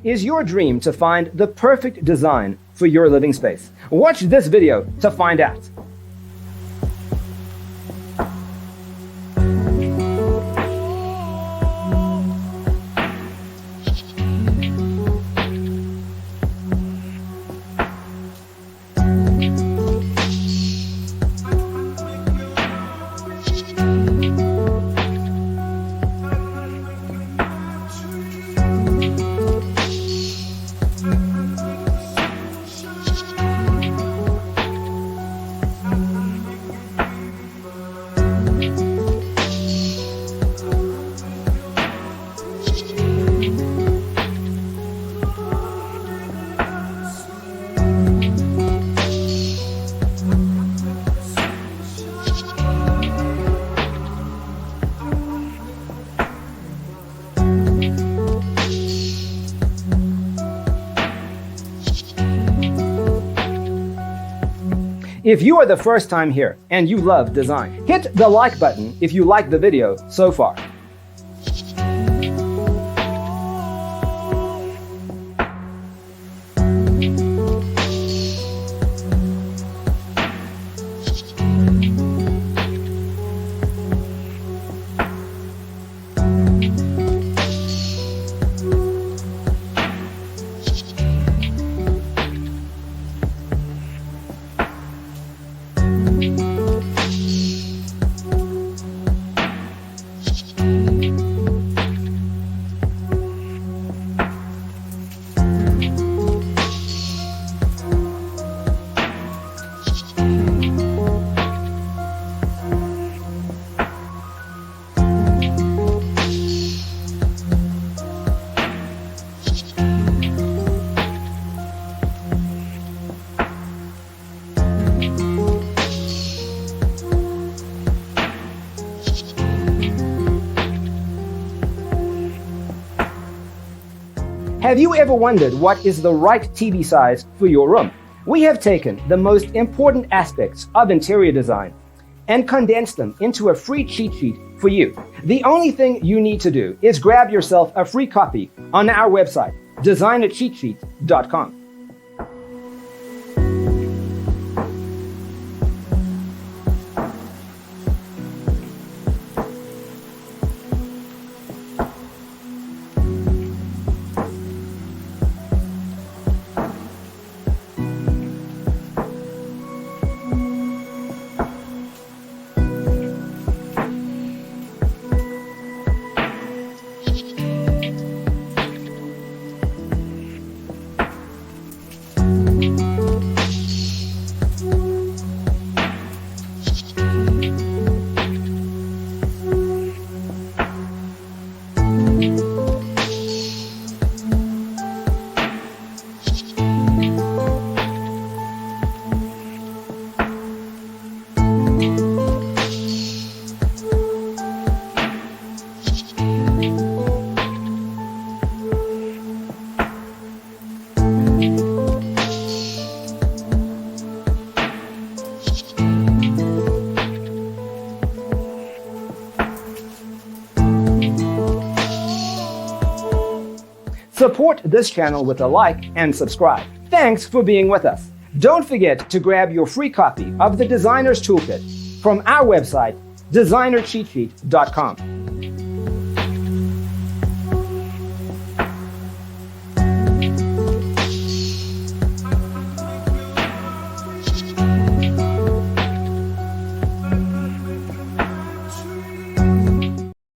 Is your dream to find the perfect design for your living space? Watch this video to find out. If you are the first time here and you love design, hit the like button if you like the video so far. Have you ever wondered what is the right TV size for your room? We have taken the most important aspects of interior design and condensed them into a free cheat sheet for you. The only thing you need to do is grab yourself a free copy on our website, designercheatsheet.com. Support this channel with a like and subscribe. Thanks for being with us. Don't forget to grab your free copy of the Designer's Toolkit from our website, designercheatsheet.com.